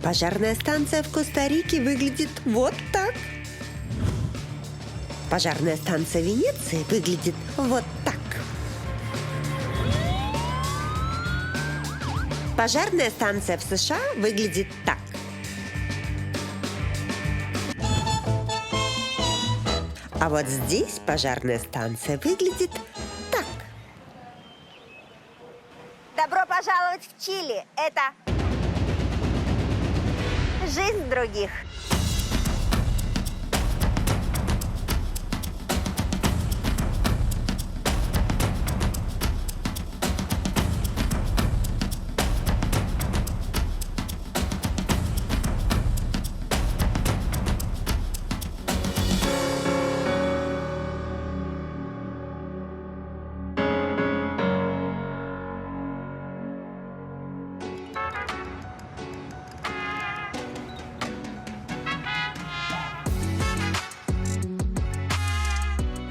Пожарная станция в Коста-Рике выглядит вот так. Пожарная станция Венеции выглядит вот так. Пожарная станция в США выглядит так. А вот здесь пожарная станция выглядит так. Добро пожаловать в Чили. Это «Жизнь других».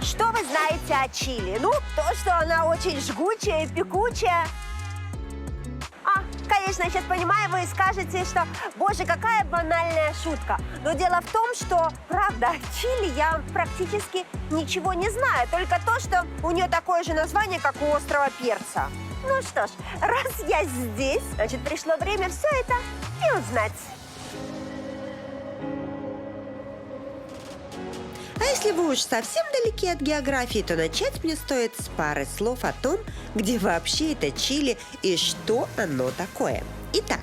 Что вы знаете о Чили? Ну, то, что она очень жгучая и пекучая. Конечно, я сейчас понимаю, вы скажете, что, боже, какая банальная шутка. Но дело в том, что, правда, о Чили я практически ничего не знаю. Только то, что у нее такое же название, как у острова Перца. Ну что ж, раз я здесь, значит, пришло время все это и узнать. А если вы уж совсем далеки от географии, то начать мне стоит с пары слов о том, где вообще это Чили и что оно такое. Итак,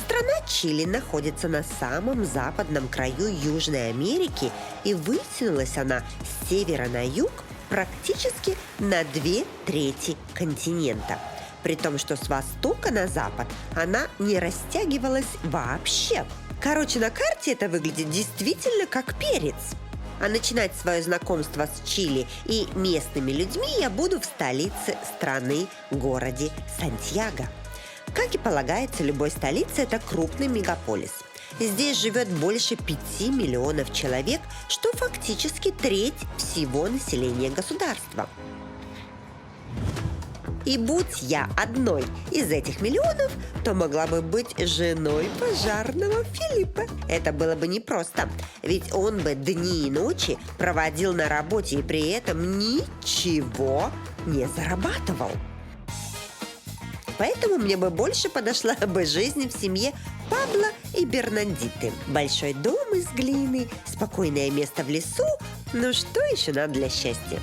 страна Чили находится на самом западном краю Южной Америки, и вытянулась она с севера на юг практически на 2/3 континента. При том, что с востока на запад она не растягивалась вообще. Короче, на карте это выглядит действительно как перец. А начинать свое знакомство с Чили и местными людьми я буду в столице страны, городе Сантьяго. Как и полагается любой столице, это крупный мегаполис. Здесь живет больше 5 миллионов человек, что фактически треть всего населения государства. И будь я одной из этих миллионов, то могла бы быть женой пожарного Филиппа. Это было бы непросто, ведь он бы дни и ночи проводил на работе и при этом ничего не зарабатывал. Поэтому мне бы больше подошла бы жизнь в семье Пабло и Бернандиты. Большой дом из глины, спокойное место в лесу. Ну что еще надо для счастья?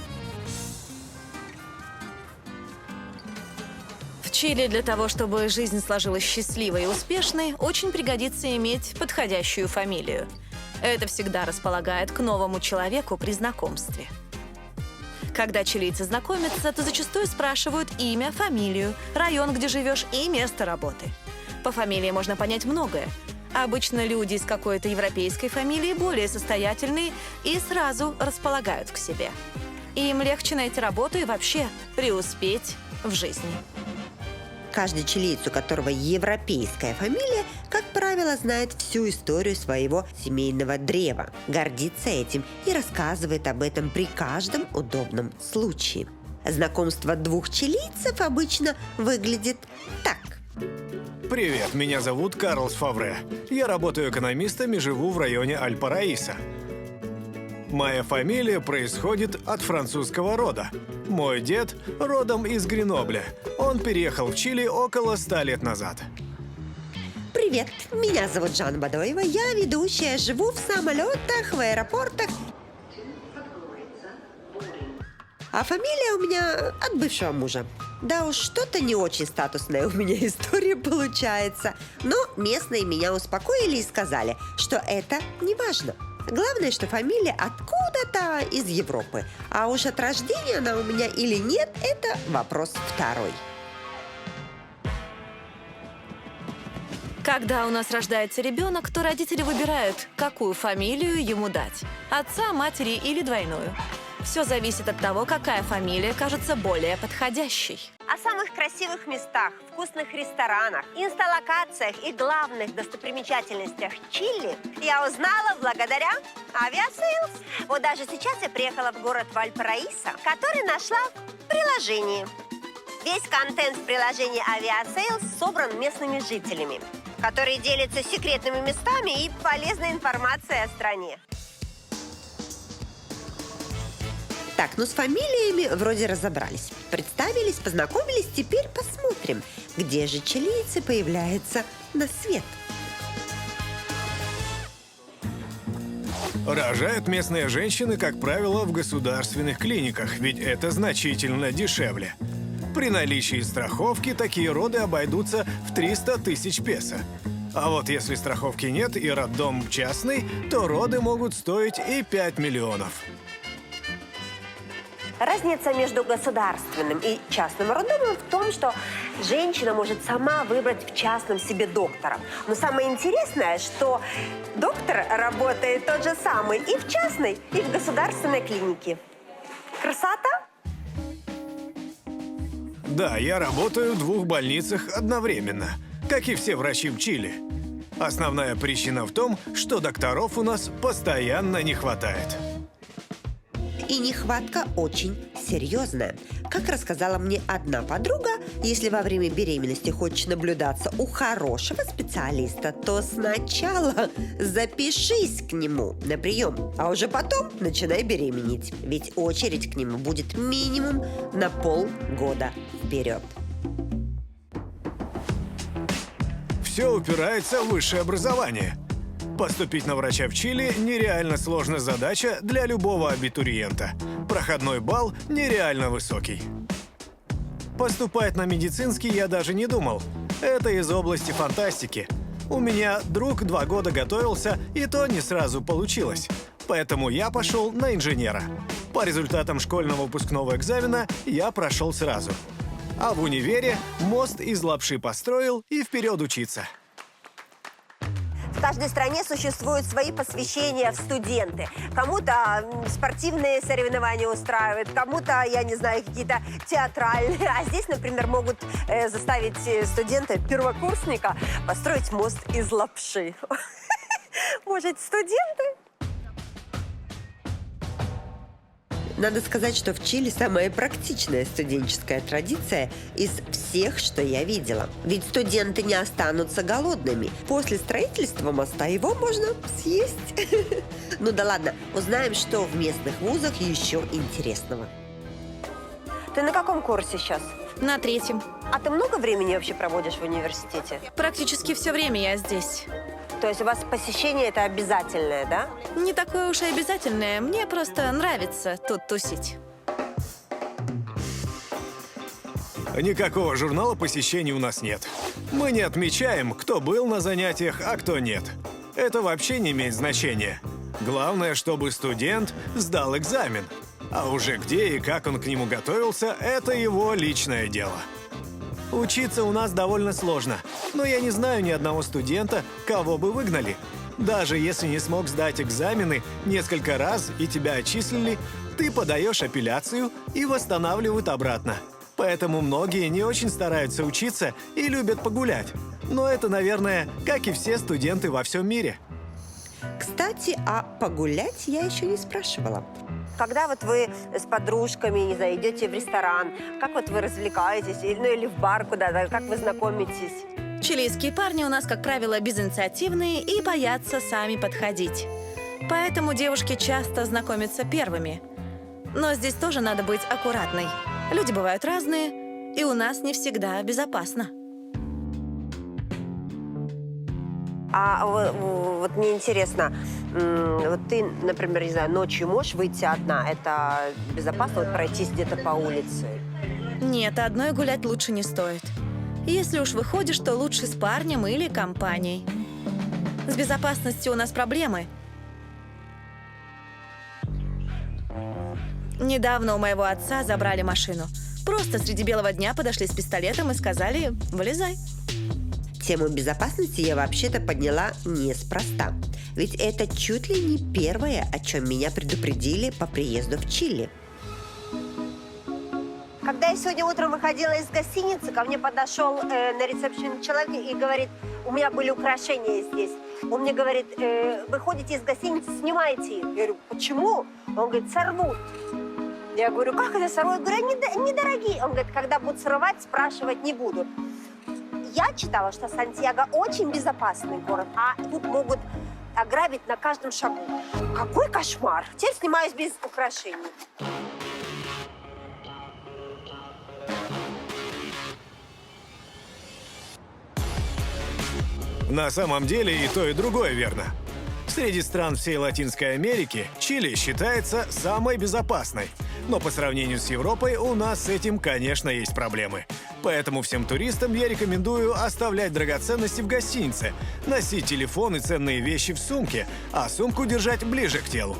В Чили для того, чтобы жизнь сложилась счастливой и успешной, очень пригодится иметь подходящую фамилию. Это всегда располагает к новому человеку при знакомстве. Когда чилийцы знакомятся, то зачастую спрашивают имя, фамилию, район, где живешь, и место работы. По фамилии можно понять многое. Обычно люди из какой-то европейской фамилии более состоятельные и сразу располагают к себе. Им легче найти работу и вообще преуспеть в жизни. Каждый чилиец, у которого европейская фамилия, как правило, знает всю историю своего семейного древа, гордится этим и рассказывает об этом при каждом удобном случае. Знакомство двух чилийцев обычно выглядит так. Привет, меня зовут Карлос Фавре. Я работаю экономистом и живу в районе Аль-Параиса. Моя фамилия происходит от французского рода. Мой дед родом из Гренобля. Он переехал в Чили около 100 лет назад. Привет, меня зовут Жанна Бадоева. Я ведущая, живу в самолетах, в аэропортах. А фамилия у меня от бывшего мужа. Да уж, что-то не очень статусная у меня история получается. Но местные меня успокоили и сказали, что это не важно. Главное, что фамилия откуда-то из Европы. А уж от рождения она у меня или нет, это вопрос второй. Когда у нас рождается ребенок, то родители выбирают, какую фамилию ему дать – отца, матери или двойную. Все зависит от того, какая фамилия кажется более подходящей. О самых красивых местах, вкусных ресторанах, инсталлокациях и главных достопримечательностях Чили я узнала благодаря авиасейлс. Вот даже сейчас я приехала в город Вальпараисо, который нашла в приложении. Весь контент в приложении авиасейлс собран местными жителями. которые делятся секретными местами и полезной информацией о стране. Так, ну с фамилиями вроде разобрались. Представились, познакомились, теперь посмотрим, где же чилийцы появляются на свет. Рожают местные женщины, как правило, в государственных клиниках, ведь это значительно дешевле. При наличии страховки такие роды обойдутся в 300 тысяч песо. А вот если страховки нет и роддом частный, то роды могут стоить и 5 миллионов. Разница между государственным и частным роддомом в том, что женщина может сама выбрать в частном себе доктора. Но самое интересное, что доктор работает тот же самый и в частной, и в государственной клинике. Красота? Да, я работаю в 2 больницах одновременно, как и все врачи в Чили. Основная причина в том, что докторов у нас постоянно не хватает. И нехватка очень серьезная. Как рассказала мне одна подруга, если во время беременности хочешь наблюдаться у хорошего специалиста, то сначала запишись к нему на прием, а уже потом начинай беременеть. Ведь очередь к нему будет минимум на полгода вперед. Все упирается в высшее образование. Поступить на врача в Чили нереально сложная задача для любого абитуриента. Проходной балл нереально высокий. Поступать на медицинский я даже не думал. Это из области фантастики. У меня друг 2 года готовился, и то не сразу получилось. Поэтому я пошел на инженера. По результатам школьного выпускного экзамена я прошел сразу. А в универе мост из лапши построил и вперед учиться. В каждой стране существуют свои посвящения в студенты. Кому-то спортивные соревнования устраивают, кому-то, я не знаю, какие-то театральные. А здесь, например, могут заставить студента-первокурсника построить мост из лапши. Может, студенты? Надо сказать, что в Чили самая практичная студенческая традиция из всех, что я видела. Ведь студенты не останутся голодными. После строительства моста его можно съесть. Ну да ладно, узнаем, что в местных вузах еще интересного. Ты на каком курсе сейчас? На 3-м. А ты много времени вообще проводишь в университете? Практически все время я здесь. То есть у вас посещение это обязательное, да? Не такое уж и обязательное. Мне просто нравится тут тусить. Никакого журнала посещений у нас нет. Мы не отмечаем, кто был на занятиях, а кто нет. Это вообще не имеет значения. Главное, чтобы студент сдал экзамен. А уже где и как он к нему готовился, это его личное дело. Учиться у нас довольно сложно, но я не знаю ни одного студента, кого бы выгнали. Даже если не смог сдать экзамены несколько раз и тебя отчислили, ты подаешь апелляцию и восстанавливают обратно. Поэтому многие не очень стараются учиться и любят погулять. Но это, наверное, как и все студенты во всем мире. Кстати, а погулять я еще не спрашивала. Когда вот вы с подружками, не знаю, идете в ресторан, как вот вы развлекаетесь, или в бар куда-то, как вы знакомитесь? Чилийские парни у нас, как правило, безинициативные и боятся сами подходить. Поэтому девушки часто знакомятся первыми. Но здесь тоже надо быть аккуратной. Люди бывают разные, и у нас не всегда безопасно. А вот мне интересно, вот ты, например, не знаю, ночью можешь выйти одна? Это безопасно вот пройтись где-то по улице? Нет, одной гулять лучше не стоит. Если уж выходишь, то лучше с парнем или компанией. С безопасностью у нас проблемы. Недавно у моего отца забрали машину. Просто среди белого дня подошли с пистолетом и сказали: «Вылезай». Тему безопасности я вообще-то подняла неспроста. Ведь это чуть ли не первое, о чем меня предупредили по приезду в Чили. Когда я сегодня утром выходила из гостиницы, ко мне подошел на ресепшн человек и говорит: у меня были украшения здесь. Он мне говорит: вы ходите из гостиницы, снимайте их. Я говорю: почему? Он говорит: сорвут. Я говорю: как это сорвут? Я говорю: они недорогие. Он говорит: когда будут срывать, спрашивать не буду. я читала, что Сантьяго очень безопасный город, а тут могут ограбить на каждом шагу. Какой кошмар! Теперь снимаюсь без украшений. На самом деле и то, и другое верно. Среди стран всей Латинской Америки Чили считается самой безопасной. Но по сравнению с Европой у нас с этим, конечно, есть проблемы. Поэтому всем туристам я рекомендую оставлять драгоценности в гостинице, носить телефон и ценные вещи в сумке, а сумку держать ближе к телу.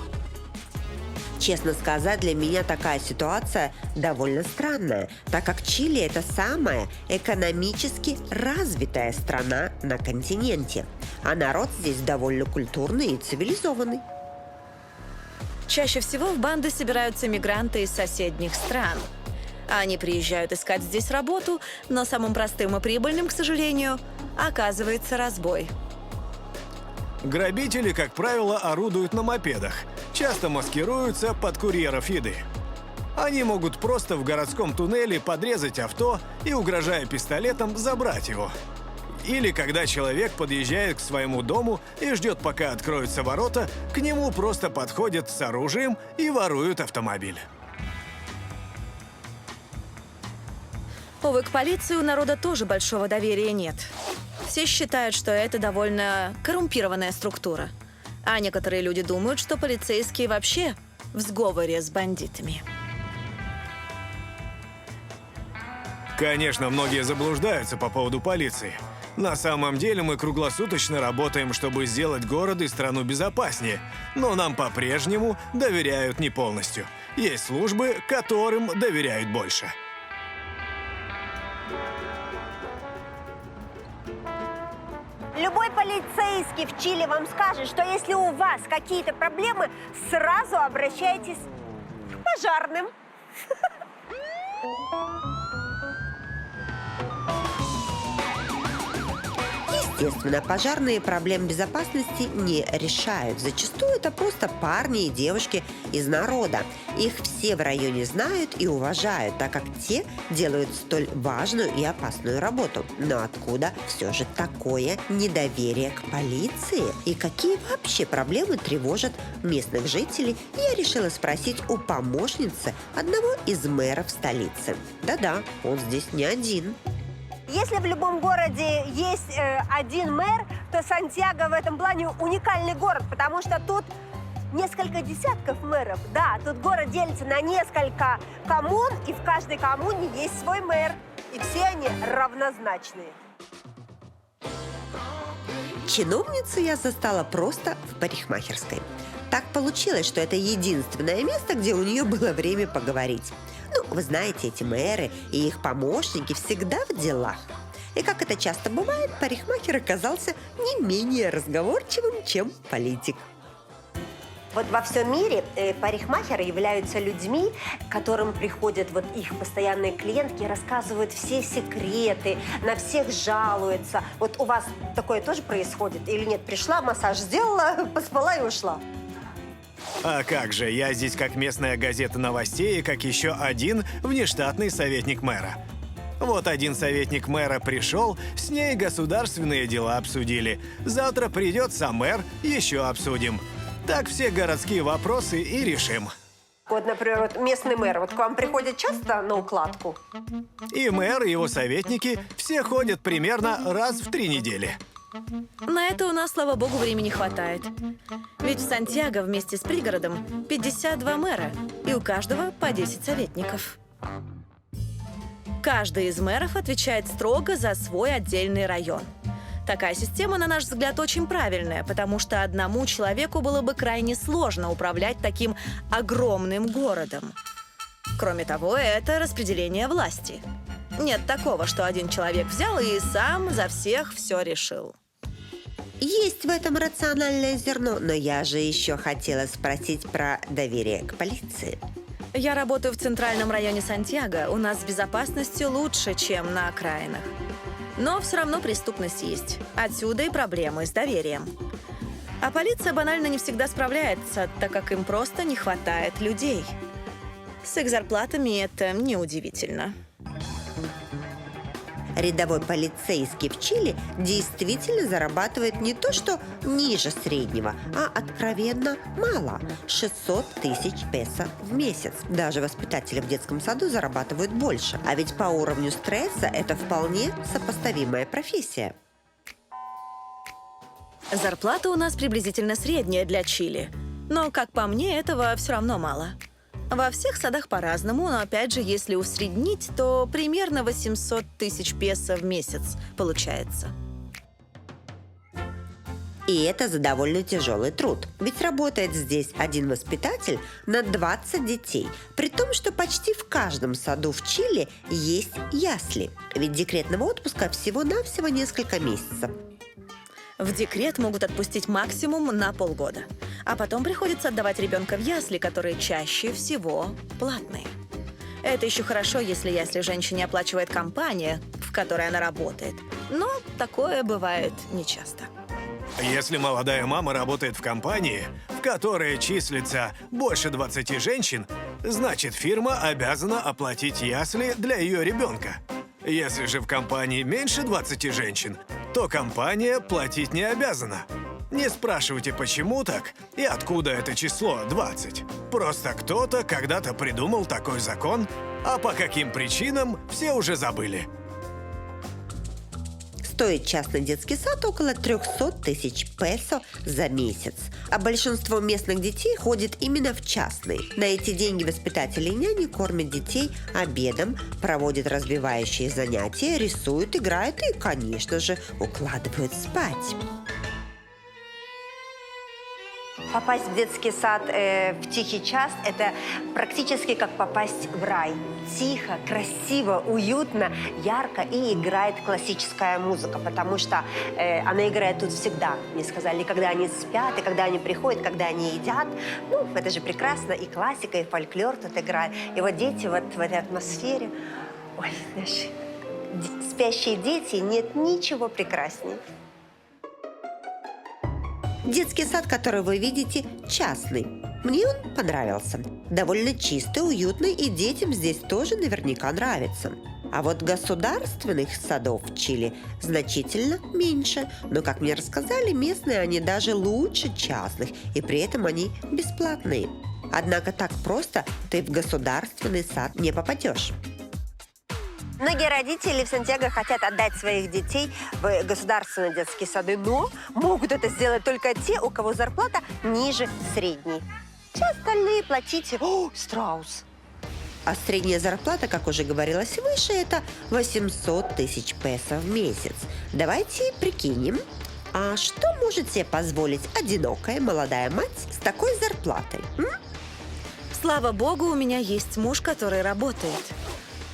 Честно сказать, для меня такая ситуация довольно странная, так как Чили – это самая экономически развитая страна на континенте, а народ здесь довольно культурный и цивилизованный. Чаще всего в банды собираются мигранты из соседних стран. Они приезжают искать здесь работу, но самым простым и прибыльным, к сожалению, оказывается разбой. Грабители, как правило, орудуют на мопедах, часто маскируются под курьеров еды. Они могут просто в городском туннеле подрезать авто и, угрожая пистолетом, забрать его. Или когда человек подъезжает к своему дому и ждет, пока откроются ворота, к нему просто подходят с оружием и воруют автомобиль. Увы, к полиции у народа тоже большого доверия нет. Все считают, что это довольно коррумпированная структура. А некоторые люди думают, что полицейские вообще в сговоре с бандитами. Конечно, многие заблуждаются по поводу полиции. На самом деле мы круглосуточно работаем, чтобы сделать город и страну безопаснее. Но нам по-прежнему доверяют не полностью. Есть службы, которым доверяют больше. Любой полицейский в Чили вам скажет, что если у вас какие-то проблемы, сразу обращайтесь к пожарным. Естественно, пожарные проблем безопасности не решают. Зачастую это просто парни и девушки из народа. Их все в районе знают и уважают, так как те делают столь важную и опасную работу. Но откуда все же такое недоверие к полиции? И какие вообще проблемы тревожат местных жителей? Я решила спросить у помощницы одного из мэров столицы. Да-да, он здесь не один. Если в любом городе есть один мэр, то Сантьяго в этом плане уникальный город, потому что тут несколько десятков мэров. Да, тут город делится на несколько коммун, и в каждой коммуне есть свой мэр. И все они равнозначные. Чиновницу я застала просто в парикмахерской. Так получилось, что это единственное место, где у нее было время поговорить. Ну, вы знаете, эти мэры и их помощники всегда в делах. И как это часто бывает, парикмахер оказался не менее разговорчивым, чем политик. Вот во всем мире парикмахеры являются людьми, к которым приходят вот их постоянные клиентки, рассказывают все секреты, на всех жалуются. Вот у вас такое тоже происходит или нет? Пришла, массаж сделала, поспала и ушла. А как же, я здесь как местная газета новостей и как еще один внештатный советник мэра. Вот один советник мэра пришел, с ней государственные дела обсудили. Завтра придет сам мэр, еще обсудим. Так все городские вопросы и решим. Вот, например, вот местный мэр, вот к вам приходит часто на укладку? И мэр, и его советники все ходят примерно раз в 3 недели. На это у нас, слава богу, времени хватает. Ведь в Сантьяго вместе с пригородом 52 мэра, и у каждого по 10 советников. Каждый из мэров отвечает строго за свой отдельный район. Такая система, на наш взгляд, очень правильная, потому что одному человеку было бы крайне сложно управлять таким огромным городом. Кроме того, это распределение власти. Нет такого, что один человек взял и сам за всех все решил. Есть в этом рациональное зерно, но я же еще хотела спросить про доверие к полиции. Я работаю в центральном районе Сантьяго. У нас с безопасностью лучше, чем на окраинах. Но все равно преступность есть. Отсюда и проблемы с доверием. А полиция банально не всегда справляется, так как им просто не хватает людей. С их зарплатами это неудивительно. Рядовой полицейский в Чили действительно зарабатывает не то что ниже среднего, а откровенно мало – 600 тысяч песо в месяц. Даже воспитатели в детском саду зарабатывают больше. А ведь по уровню стресса это вполне сопоставимая профессия. Зарплата у нас приблизительно средняя для Чили. Но, как по мне, этого все равно мало. Во всех садах по-разному, но опять же, если усреднить, то примерно 800 тысяч песо в месяц получается. И это за довольно тяжелый труд. Ведь работает здесь один воспитатель на 20 детей. При том, что почти в каждом саду в Чили есть ясли. Ведь декретного отпуска всего-навсего несколько месяцев. В декрет могут отпустить максимум на полгода. А потом приходится отдавать ребенка в ясли, которые чаще всего платные. Это еще хорошо, если ясли женщине оплачивает компания, в которой она работает. Но такое бывает нечасто. Если молодая мама работает в компании, в которой числится больше 20 женщин, значит, фирма обязана оплатить ясли для ее ребенка. Если же в компании меньше 20 женщин, то компания платить не обязана. Не спрашивайте, почему так и откуда это число 20. Просто кто-то когда-то придумал такой закон, а по каким причинам все уже забыли. Стоит частный детский сад около 300 тысяч песо за месяц. А большинство местных детей ходит именно в частный. На эти деньги воспитатели и няни кормят детей обедом, проводят развивающие занятия, рисуют, играют и, конечно же, укладывают спать. Попасть в детский сад в тихий час – это практически как попасть в рай. Тихо, красиво, уютно, ярко и играет классическая музыка, потому что она играет тут всегда. Мне сказали, когда они спят, и когда они приходят, когда они едят. Ну, это же прекрасно, и классика, и фольклор тут играет. И вот дети вот в этой атмосфере. Ой, знаешь, спящие дети, нет ничего прекраснее. Детский сад, который вы видите, частный. Мне он понравился. Довольно чистый, уютный, и детям здесь тоже наверняка нравится. А вот государственных садов в Чили значительно меньше. Но, как мне рассказали, местные они даже лучше частных, и при этом они бесплатные. Однако так просто ты в государственный сад не попадешь. Многие родители в Сантьяго хотят отдать своих детей в государственные детские сады, но могут это сделать только те, у кого зарплата ниже средней. Все остальные платите. О, страус! А средняя зарплата, как уже говорилось выше, это 800 тысяч песо в месяц. Давайте прикинем, а что может себе позволить одинокая молодая мать с такой зарплатой? Слава богу, у меня есть муж, который работает.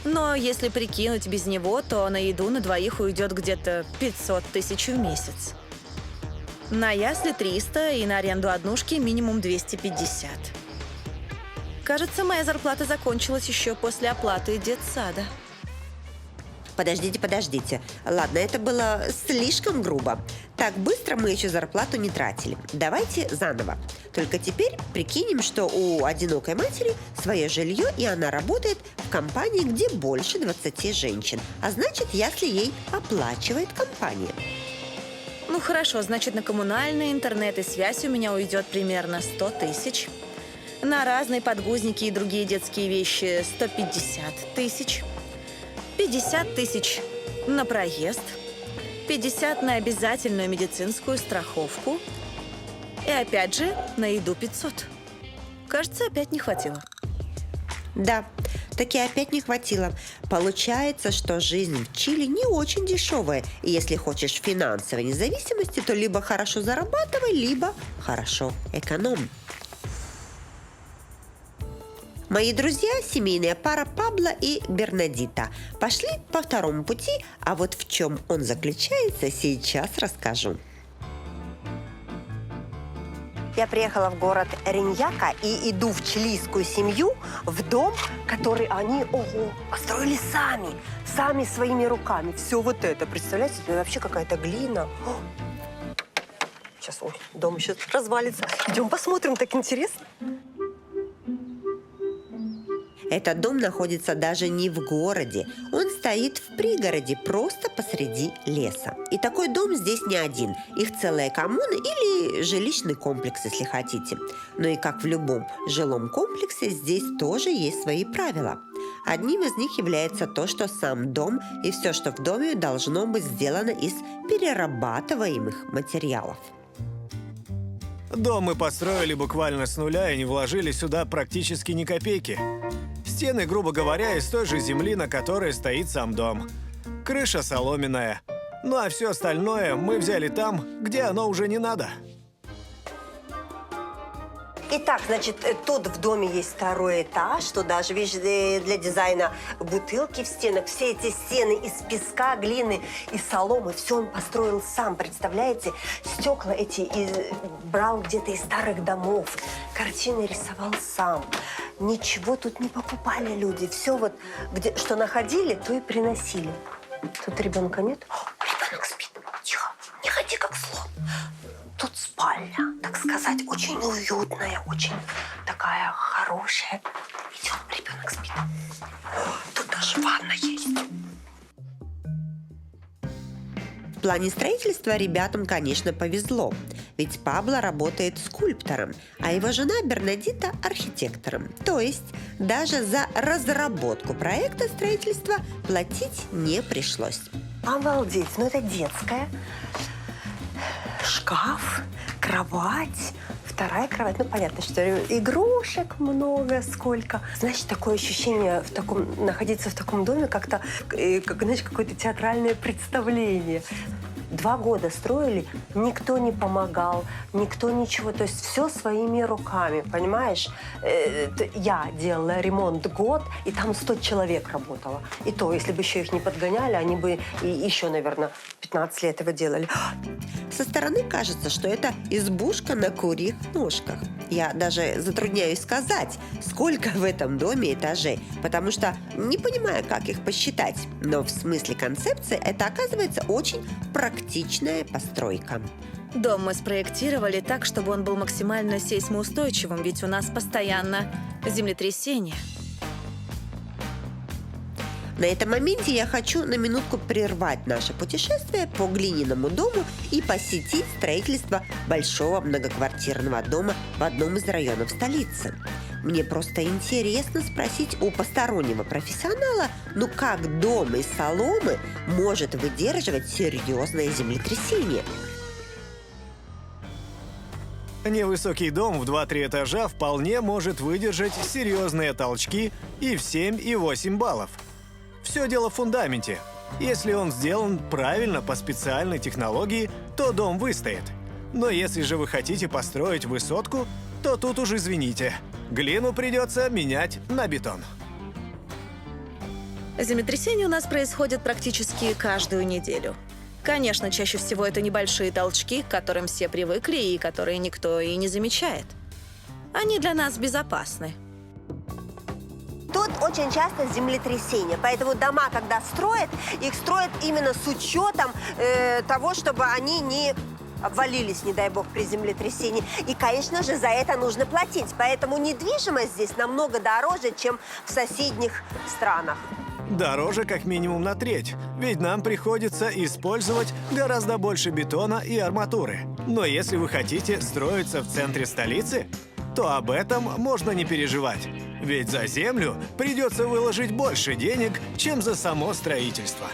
Но если прикинуть без него, то на еду на двоих уйдет где-то 500 тысяч в месяц. На ясли 300 и на аренду однушки минимум 250. Кажется, моя зарплата закончилась еще после оплаты детсада. Подождите. Ладно, это было слишком грубо. Так быстро мы еще зарплату не тратили. Давайте заново. Только теперь прикинем, что у одинокой матери свое жилье, и она работает в компании, где больше 20 женщин. А значит, если ей оплачивает компания. Ну хорошо, значит, на коммунальный, интернет и связь у меня уйдет примерно 100 тысяч. На разные подгузники и другие детские вещи 150 тысяч. 50 тысяч на проезд, 50 на обязательную медицинскую страховку и опять же на еду 500. Кажется, опять не хватило. Да, таки опять не хватило. Получается, что жизнь в Чили не очень дешевая. И если хочешь финансовой независимости, то либо хорошо зарабатывай, либо хорошо экономь. Мои друзья, семейная пара Пабло и Бернадита, пошли по второму пути, а вот в чем он заключается, сейчас расскажу. Я приехала в город Риньяка и иду в чилийскую семью, в дом, который они, построили сами своими руками. Все вот это, представляете, это вообще какая-то глина. Сейчас, дом еще развалится. Идем посмотрим, так интересно. Этот дом находится даже не в городе. Он стоит в пригороде, просто посреди леса. И такой дом здесь не один. Их целая коммуна или жилищный комплекс, если хотите. Но и как в любом жилом комплексе, здесь тоже есть свои правила. Одним из них является то, что сам дом и все, что в доме, должно быть сделано из перерабатываемых материалов. Дом мы построили буквально с нуля и не вложили сюда практически ни копейки. Стены, грубо говоря, из той же земли, на которой стоит сам дом. Крыша соломенная. Ну а все остальное мы взяли там, где оно уже не надо. Итак, значит, тут в доме есть второй этаж, что даже, видишь, для дизайна бутылки в стенах. Все эти стены из песка, глины и соломы. Все он построил сам, представляете? Стекла эти брал где-то из старых домов. Картины рисовал сам. Ничего тут не покупали люди. Все вот, что находили, то и приносили. Тут ребенка нет? Ребенок спит. Тихо, не ходи как слон. Тут спальня, так сказать, очень уютная, очень такая хорошая. Идем, ребенок спит. Тут даже ванна есть. В плане строительства ребятам, конечно, повезло. Ведь Пабло работает скульптором, а его жена Бернадита – архитектором. То есть даже за разработку проекта строительства платить не пришлось. Обалдеть, ну это детская. Шкаф, кровать, вторая кровать. Ну, понятно, что игрушек много, сколько. Значит, такое ощущение находиться в таком доме как-то, знаешь, какое-то театральное представление. 2 года строили, никто не помогал, никто ничего. То есть все своими руками, понимаешь? Я делала ремонт год, и там 100 человек работало. И то, если бы еще их не подгоняли, они бы еще, наверное, 15 лет его делали. Со стороны кажется, что это избушка на курьих ножках. Я даже затрудняюсь сказать, сколько в этом доме этажей, потому что не понимаю, как их посчитать. Но в смысле концепции это, оказывается, очень практичная постройка. Дом мы спроектировали так, чтобы он был максимально сейсмоустойчивым, ведь у нас постоянно землетрясения. На этом моменте я хочу на минутку прервать наше путешествие по глиняному дому и посетить строительство большого многоквартирного дома в одном из районов столицы. Мне просто интересно спросить у постороннего профессионала, ну как дом из соломы может выдерживать серьезное землетрясение? Невысокий дом в 2-3 этажа вполне может выдержать серьезные толчки и в 7, и 8 баллов. Все дело в фундаменте. Если он сделан правильно по специальной технологии, то дом выстоит. Но если же вы хотите построить высотку, то тут уж извините. Глину придется менять на бетон. Землетрясения у нас происходят практически каждую неделю. Конечно, чаще всего это небольшие толчки, к которым все привыкли и которые никто и не замечает. Они для нас безопасны. Тут очень часто землетрясения, поэтому дома, когда строят, их строят именно с учетом того, чтобы они не обвалились, не дай бог, при землетрясении. И, конечно же, за это нужно платить. Поэтому недвижимость здесь намного дороже, чем в соседних странах. Дороже как минимум на треть, ведь нам приходится использовать гораздо больше бетона и арматуры. Но если вы хотите строиться в центре столицы, то об этом можно не переживать. Ведь за землю придется выложить больше денег, чем за само строительство.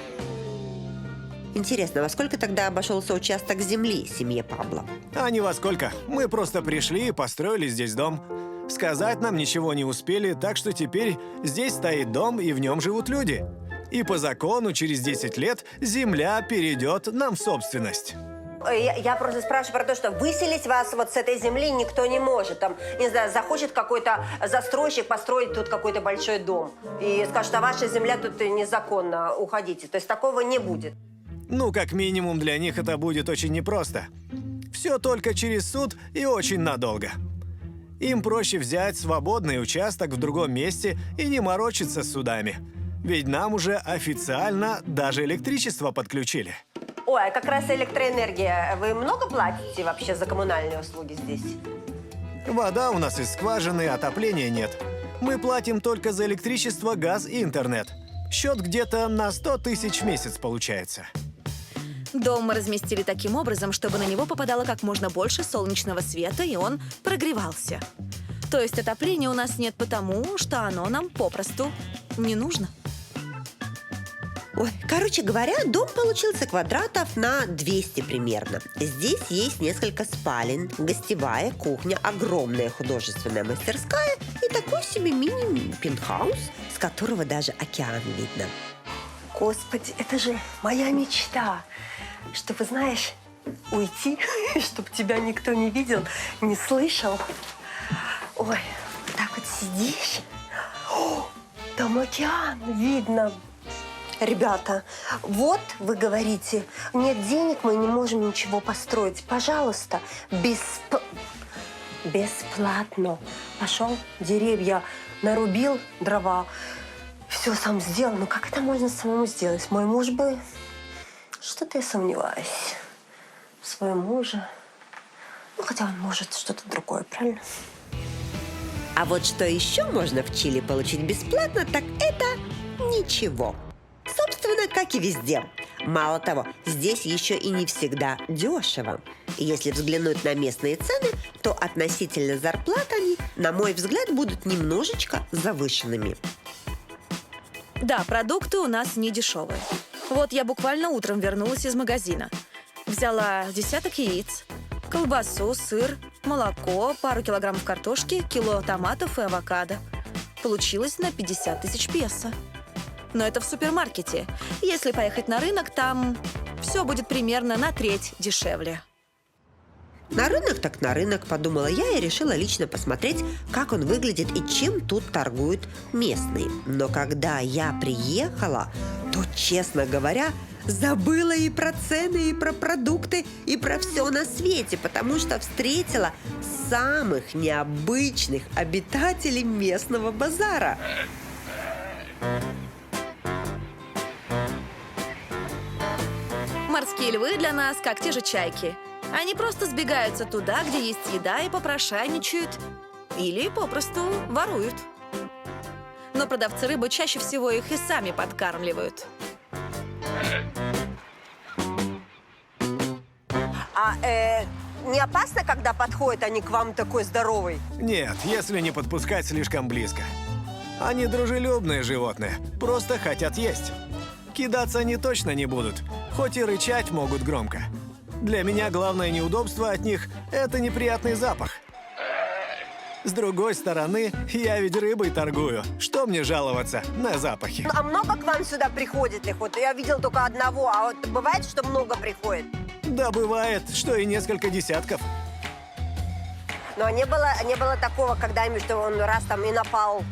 Интересно, во сколько тогда обошелся участок земли семье Пабло? А не во сколько. Мы просто пришли и построили здесь дом. Сказать нам ничего не успели, так что теперь здесь стоит дом, и в нем живут люди. И по закону через 10 лет земля перейдет нам в собственность. Я просто спрашиваю про то, что выселить вас вот с этой земли никто не может. Там, не знаю, захочет какой-то застройщик построить тут какой-то большой дом. И скажет, а ваша земля тут незаконно, уходите. То есть такого не будет. Ну, как минимум, для них это будет очень непросто. Все только через суд и очень надолго. Им проще взять свободный участок в другом месте и не морочиться с судами. Ведь нам уже официально даже электричество подключили. Ой, а как раз электроэнергия. Вы много платите вообще за коммунальные услуги здесь? Вода у нас из скважины, отопления нет. Мы платим только за электричество, газ и интернет. Счет где-то на 100 тысяч в месяц получается. Дом мы разместили таким образом, чтобы на него попадало как можно больше солнечного света, и он прогревался. То есть отопления у нас нет потому, что оно нам попросту не нужно. Ой, короче говоря, дом получился квадратов на 200 примерно. Здесь есть несколько спален, гостевая, кухня, огромная художественная мастерская и такой себе мини-пентхаус, с которого даже океан видно. Господи, это же моя мечта. Чтобы, знаешь, уйти, чтобы тебя никто не видел, не слышал. Ой, так вот сидишь. О, там океан видно. Ребята, вот вы говорите, нет денег, мы не можем ничего построить. Пожалуйста, бесплатно. Пошел, деревья нарубил, дрова, все сам сделал. Ну как это можно самому сделать? Мой муж бы... Что-то я сомневаюсь в своем муже. Ну, хотя он может что-то другое, правильно? А вот что еще можно в Чили получить бесплатно, так это ничего. Собственно, как и везде. Мало того, здесь еще и не всегда дешево. И если взглянуть на местные цены, то относительно зарплат они, на мой взгляд, будут немножечко завышенными. Да, продукты у нас не дешевые. Вот я буквально утром вернулась из магазина. Взяла десяток яиц, колбасу, сыр, молоко, пару килограммов картошки, кило томатов и авокадо. Получилось на 50 тысяч песо. Но это в супермаркете. Если поехать на рынок, там все будет примерно на треть дешевле. На рынок так на рынок, подумала я и решила лично посмотреть, как он выглядит и чем тут торгуют местные. Но когда я приехала, то, честно говоря, забыла и про цены, и про продукты, и про все на свете, потому что встретила самых необычных обитателей местного базара. Морские львы для нас как те же чайки. Они просто сбегаются туда, где есть еда, и попрошайничают. Или попросту воруют. Но продавцы рыбы чаще всего их и сами подкармливают. Не опасно, когда подходят они к вам такой здоровый? Нет, если не подпускать слишком близко. Они дружелюбные животные, просто хотят есть. Кидаться они точно не будут, хоть и рычать могут громко. Для меня главное неудобство от них – это неприятный запах. С другой стороны, я ведь рыбой торгую. Что мне жаловаться на запахи? А много к вам сюда приходит их? Вот я видел только одного, а вот бывает, что много приходит? Да бывает, что и несколько десятков. Но не было такого когда-нибудь, что он раз там и напал?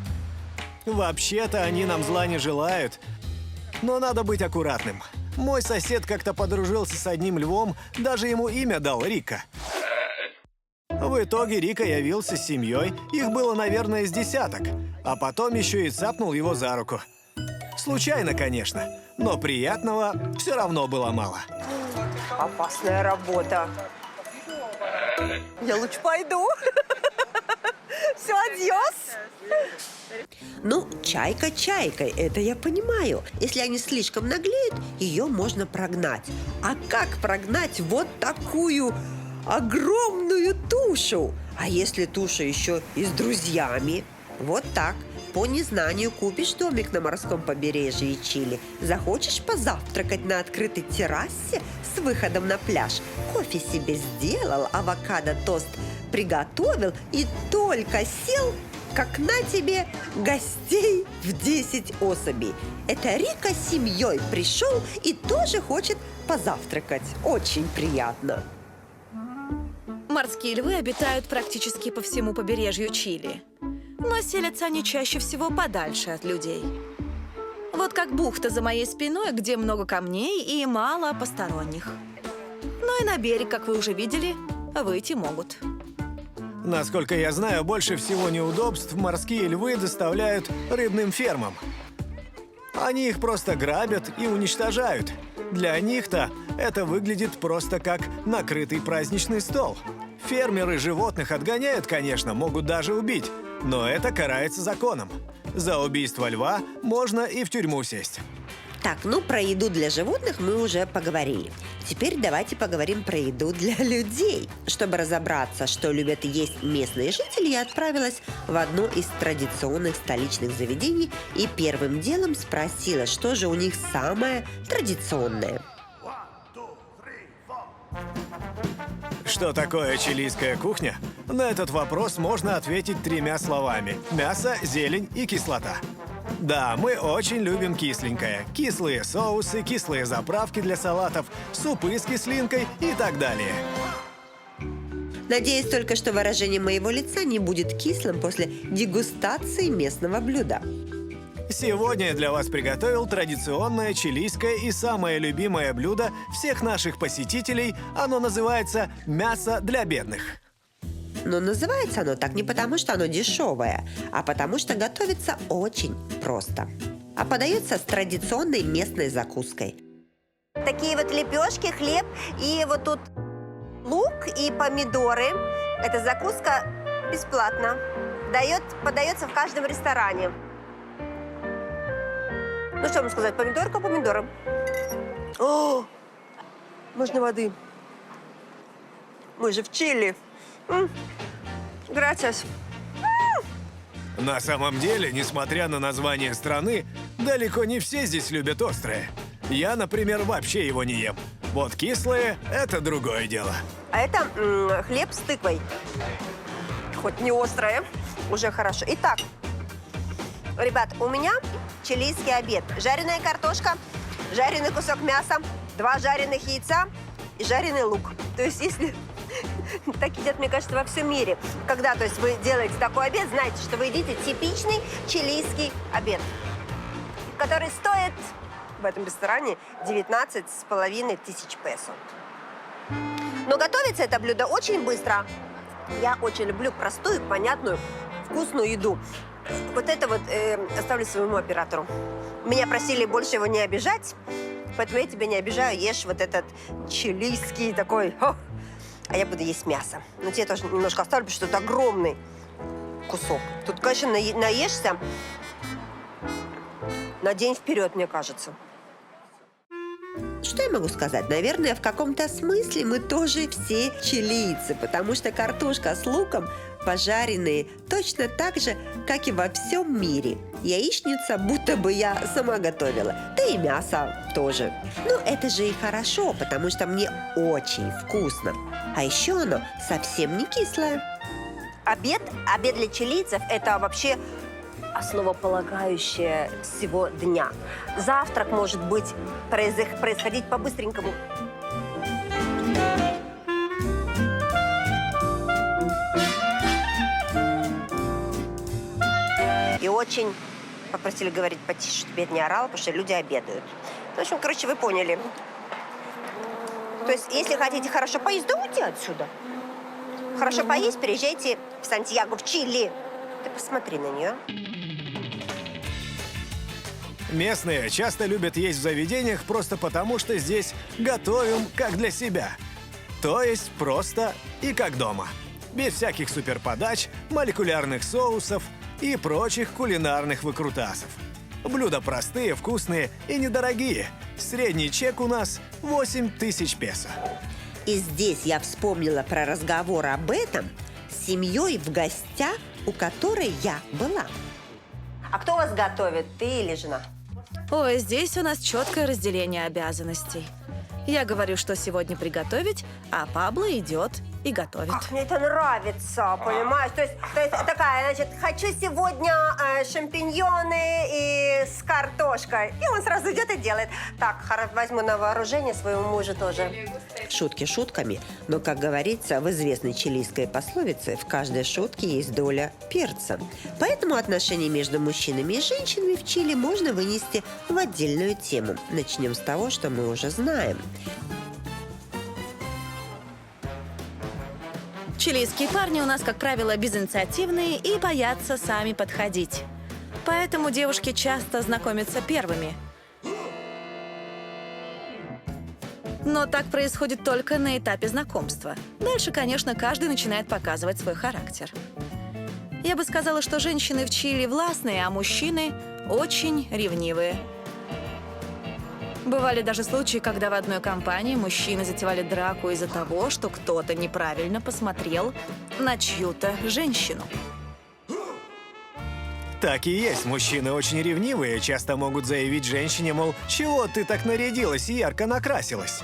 Вообще-то они нам зла не желают. Но надо быть аккуратным. Мой сосед как-то подружился с одним львом, даже ему имя дал Рика. В итоге Рика явился с семьей, их было, наверное, с десяток, а потом еще и цапнул его за руку. Случайно, конечно, но приятного все равно было мало. Опасная работа. Я лучше пойду. Все, адьос. Ну, чайка чайкой, это я понимаю. Если они слишком наглеют, ее можно прогнать. А как прогнать вот такую огромную тушу? А если туша еще и с друзьями? Вот так. По незнанию купишь домик на морском побережье Чили. Захочешь позавтракать на открытой террасе с выходом на пляж? Кофе себе сделал, авокадо-тост приготовил и только сел, как на тебе гостей в 10 особей. Это Рика с семьей пришел и тоже хочет позавтракать. Очень приятно. Морские львы обитают практически по всему побережью Чили. Но селятся они чаще всего подальше от людей. Вот как бухта за моей спиной, где много камней и мало посторонних. Но и на берег, как вы уже видели, выйти могут. Насколько я знаю, больше всего неудобств морские львы доставляют рыбным фермам. Они их просто грабят и уничтожают. Для них-то это выглядит просто как накрытый праздничный стол. Фермеры животных отгоняют, конечно, могут даже убить. но это карается законом. За убийство льва можно и в тюрьму сесть. Так, ну про еду для животных мы уже поговорили. Теперь давайте поговорим про еду для людей. Чтобы разобраться, что любят есть местные жители, я отправилась в одно из традиционных столичных заведений и первым делом спросила, что же у них самое традиционное. Что такое чилийская кухня? На этот вопрос можно ответить 3 словами: мясо, зелень и кислота. Да, мы очень любим кисленькое. Кислые соусы, кислые заправки для салатов, супы с кислинкой и так далее. Надеюсь только, что выражение моего лица не будет кислым после дегустации местного блюда. Сегодня я для вас приготовил традиционное чилийское и самое любимое блюдо всех наших посетителей. Оно называется «мясо для бедных». Но называется оно так не потому, что оно дешевое, а потому что готовится очень просто. А подается с традиционной местной закуской. Такие вот лепешки, хлеб и вот тут лук и помидоры. Эта закуска бесплатно. Подается в каждом ресторане. Ну что вам сказать, помидорка помидором. О, можно воды. Мы же в Чили. Грациас. На самом деле, несмотря на название страны, далеко не все здесь любят острое. Я, например, вообще его не ем. Вот кислое – это другое дело. А это хлеб с тыквой. Хоть не острое, уже хорошо. Итак, ребят, у меня чилийский обед. Жареная картошка, жареный кусок мяса, 2 жареных яйца и жареный лук. То есть, если так едят, мне кажется, во всем мире. Когда, то есть, вы делаете такой обед, знаете, что вы едите типичный чилийский обед, который стоит в этом ресторане 19,5 тысяч песо. Но готовится это блюдо очень быстро. Я очень люблю простую, понятную, вкусную еду. Вот это вот оставлю своему оператору. Меня просили больше его не обижать, поэтому я тебя не обижаю. Ешь вот этот чилийский такой. А я буду есть мясо. Но тебе тоже немножко оставлю, потому что это огромный кусок. Тут, конечно, наешься на день вперед, мне кажется. Что я могу сказать? Наверное, в каком-то смысле мы тоже все чилийцы, потому что картошка с луком пожаренные точно так же, как и во всем мире. Яичница будто бы я сама готовила, да и мясо тоже. Ну, это же и хорошо, потому что мне очень вкусно. А еще оно совсем не кислое. Обед для чилийцев – это вообще основополагающее всего дня. Завтрак может быть происходить по-быстренькому. И очень попросили говорить потише, чтобы я не орала, потому что люди обедают. В общем, короче, вы поняли. То есть, если хотите хорошо поесть, да уйди отсюда. Хорошо поесть, переезжайте в Сантьяго, в Чили. Ты посмотри на нее. Местные часто любят есть в заведениях просто потому, что здесь готовим как для себя. То есть просто и как дома. Без всяких суперподач, молекулярных соусов и прочих кулинарных выкрутасов. Блюда простые, вкусные и недорогие. Средний чек у нас 8000 песо. И здесь я вспомнила про разговор об этом с семьей в гостях, у которой я была. А кто вас готовит, ты или жена? Ой, здесь у нас четкое разделение обязанностей. Я говорю, что сегодня приготовить, а Пабло идет и готовит. Как мне это нравится, понимаешь? То есть такая, значит, хочу сегодня шампиньоны и с картошкой. И он сразу идет и делает. Так, возьму на вооружение своему мужу тоже. Шутки шутками, но, как говорится в известной чилийской пословице, в каждой шутке есть доля перца. Поэтому отношения между мужчинами и женщинами в Чили можно вынести в отдельную тему. Начнем с того, что мы уже знаем. Чилийские парни у нас, как правило, безинициативные и боятся сами подходить. Поэтому девушки часто знакомятся первыми. Но так происходит только на этапе знакомства. Дальше, конечно, каждый начинает показывать свой характер. Я бы сказала, что женщины в Чили властные, а мужчины очень ревнивые. Бывали даже случаи, когда в одной компании мужчины затевали драку из-за того, что кто-то неправильно посмотрел на чью-то женщину. Так и есть, мужчины очень ревнивые, часто могут заявить женщине, мол, чего ты так нарядилась и ярко накрасилась.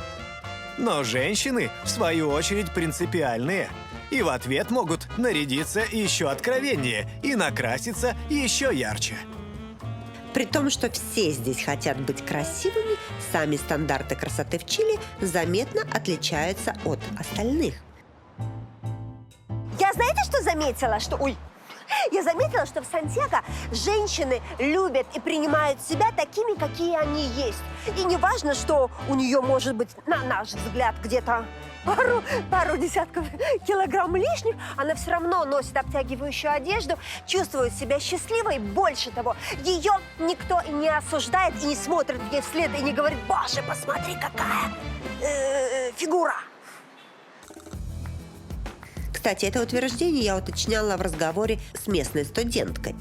Но женщины, в свою очередь, принципиальные. И в ответ могут нарядиться еще откровеннее и накраситься еще ярче. При том, что все здесь хотят быть красивыми, сами стандарты красоты в Чили заметно отличаются от остальных. Я знаете, что заметила? Я заметила, что в Сантьяго женщины любят и принимают себя такими, какие они есть. И не важно, что у нее может быть, на наш взгляд, где-то пару десятков килограмм лишних, она все равно носит обтягивающую одежду, чувствует себя счастливой. Больше того, ее никто не осуждает и не смотрит ей вслед и не говорит: «Боже, посмотри, какая фигура!» Кстати, это утверждение я уточняла в разговоре с местной студенткой.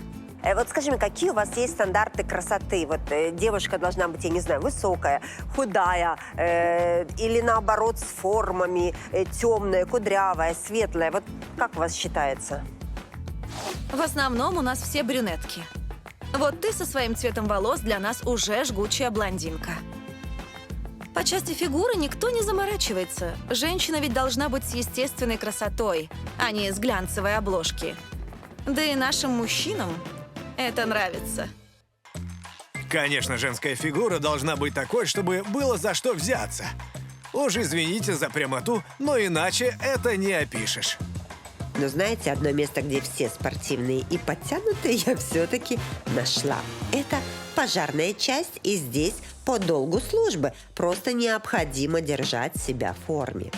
Вот скажи мне, какие у вас есть стандарты красоты? Вот девушка должна быть, я не знаю, высокая, худая, или наоборот с формами, темная, кудрявая, светлая. Вот как у вас считается? В основном у нас все брюнетки. Вот ты со своим цветом волос для нас уже жгучая блондинка. По части фигуры никто не заморачивается. Женщина ведь должна быть с естественной красотой, а не с глянцевой обложки. Да и нашим мужчинам это нравится. Конечно, женская фигура должна быть такой, чтобы было за что взяться. Уж извините за прямоту, но иначе это не опишешь. Но знаете, одно место, где все спортивные и подтянутые, я все-таки нашла. Это пожарная часть, и здесь по долгу службы. Просто необходимо держать себя в форме.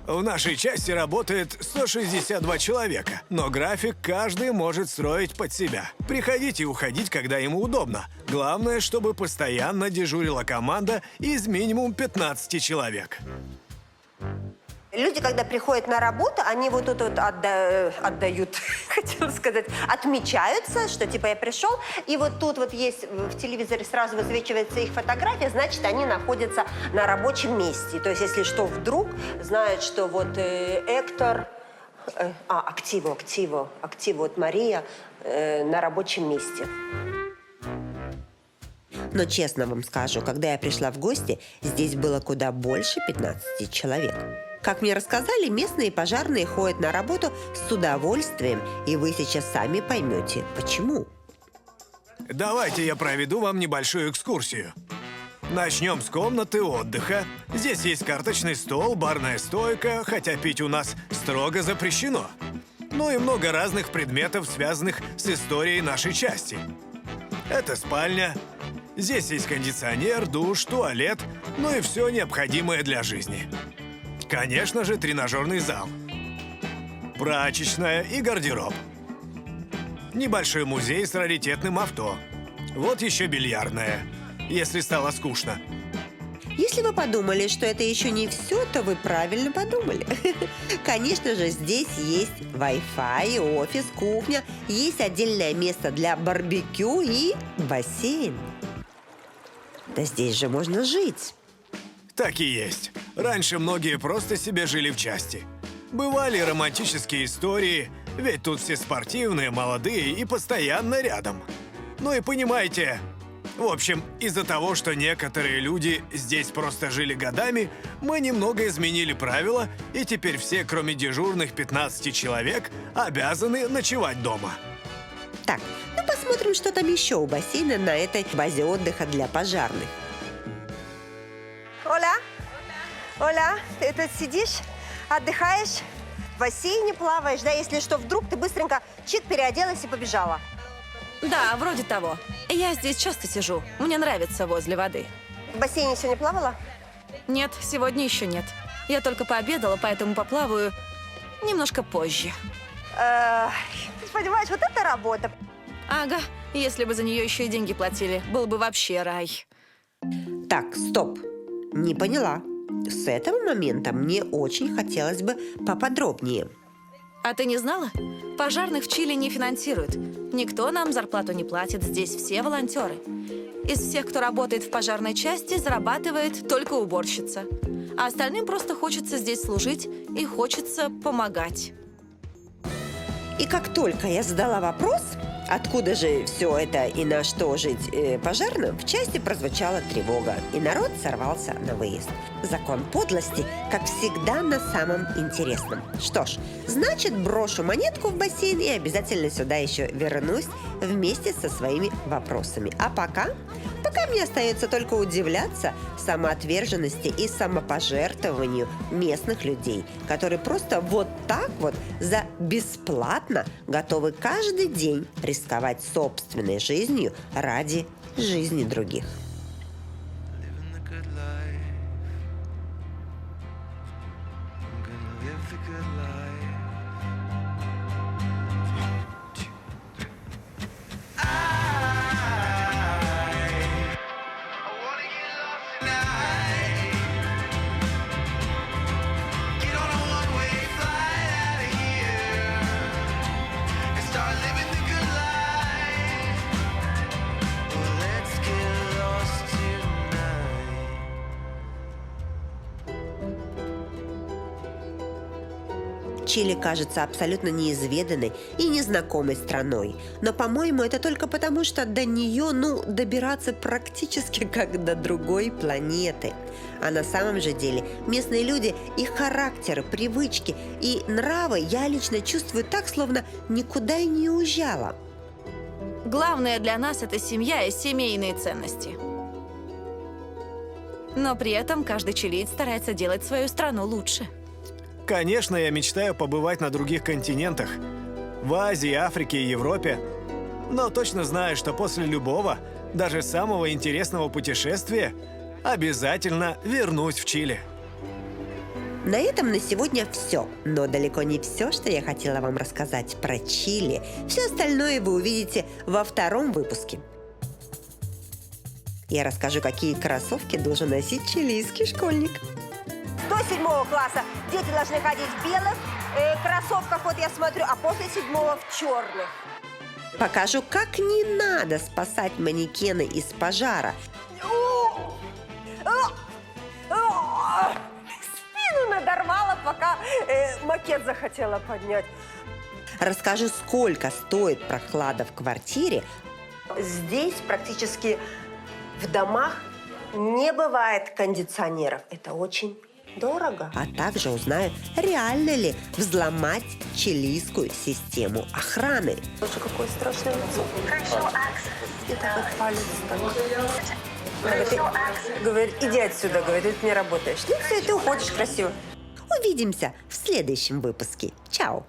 В нашей части работает 162 человека, но график каждый может строить под себя. Приходить и уходить, когда ему удобно. Главное, чтобы постоянно дежурила команда из минимум 15 человек. Люди, когда приходят на работу, они вот тут вот отдают, хотела сказать, отмечаются, что типа я пришел, и вот тут вот есть в телевизоре сразу высвечивается их фотография, значит, они находятся на рабочем месте. То есть, если что, вдруг знают, что вот Эктор, Активо, вот Мария на рабочем месте. Но честно вам скажу, когда я пришла в гости, здесь было куда больше 15 человек. Как мне рассказали, местные пожарные ходят на работу с удовольствием, и вы сейчас сами поймете, почему. Давайте я проведу вам небольшую экскурсию. Начнем с комнаты отдыха. Здесь есть карточный стол, барная стойка, хотя пить у нас строго запрещено. Ну и много разных предметов, связанных с историей нашей части. Это спальня. Здесь есть кондиционер, душ, туалет, ну и все необходимое для жизни. Конечно же, тренажерный зал, прачечная и гардероб. Небольшой музей с раритетным авто. Вот еще бильярдная, если стало скучно. Если вы подумали, что это еще не все, то вы правильно подумали. Конечно же, здесь есть Wi-Fi, офис, кухня, есть отдельное место для барбекю и бассейн. Да здесь же можно жить. Так и есть. Раньше многие просто себе жили в части. Бывали романтические истории, ведь тут все спортивные, молодые и постоянно рядом. Ну и понимаете, в общем, из-за того, что некоторые люди здесь просто жили годами, мы немного изменили правила, и теперь все, кроме дежурных 15 человек, обязаны ночевать дома. Так, ну посмотрим, что там еще у бассейна на этой базе отдыха для пожарных. Оля, ты тут сидишь, отдыхаешь, в бассейне плаваешь, да? Если что, вдруг ты быстренько чик переоделась и побежала. Да, вроде того. Я здесь часто сижу. Мне нравится возле воды. В бассейне сегодня плавала? Нет, сегодня еще нет. Я только пообедала, поэтому поплаваю немножко позже. Ты понимаешь, вот это работа. Ага, если бы за нее еще и деньги платили, был бы вообще рай. Так, стоп. Не поняла. С этого момента мне очень хотелось бы поподробнее. А ты не знала? Пожарных в Чили не финансируют. Никто нам зарплату не платит, здесь все волонтеры. Из всех, кто работает в пожарной части, зарабатывает только уборщица. А остальным просто хочется здесь служить и хочется помогать. И как только я задала вопрос, откуда же все это и на что жить пожарным, в части прозвучала тревога, и народ сорвался на выезд. Закон подлости, как всегда, на самом интересном. Что ж, значит, брошу монетку в бассейн и обязательно сюда еще вернусь вместе со своими вопросами. А пока мне остается только удивляться самоотверженности и самопожертвованию местных людей, которые просто вот так вот за бесплатно готовы каждый день рисковать собственной жизнью ради жизни других. Чили кажется абсолютно неизведанной и незнакомой страной. Но, по-моему, это только потому, что до нее, добираться практически как до другой планеты. А на самом же деле местные люди, их характеры, привычки и нравы я лично чувствую так, словно никуда и не уезжала. Главное для нас – это семья и семейные ценности. Но при этом каждый чилиец старается делать свою страну лучше. Конечно, я мечтаю побывать на других континентах. В Азии, Африке и Европе. Но точно знаю, что после любого, даже самого интересного путешествия, обязательно вернусь в Чили. На этом на сегодня все. Но далеко не все, что я хотела вам рассказать про Чили. Все остальное вы увидите во втором выпуске. Я расскажу, какие кроссовки должен носить чилийский школьник. До 7 класса дети должны ходить в белых кроссовках, вот я смотрю, а после 7 в черных. Покажу, как не надо спасать манекены из пожара. Спину надорвала, пока макет захотела поднять. Расскажу, сколько стоит прохлада в квартире. Здесь практически в домах не бывает кондиционеров. Это очень дорого. А также узнаю, реально ли взломать чилийскую систему охраны. Боже, какое страшное лицо. И такой палец так. Говорит, иди отсюда, говорит, ты не работаешь. Ну все, ты уходишь красиво. Увидимся в следующем выпуске. Чао!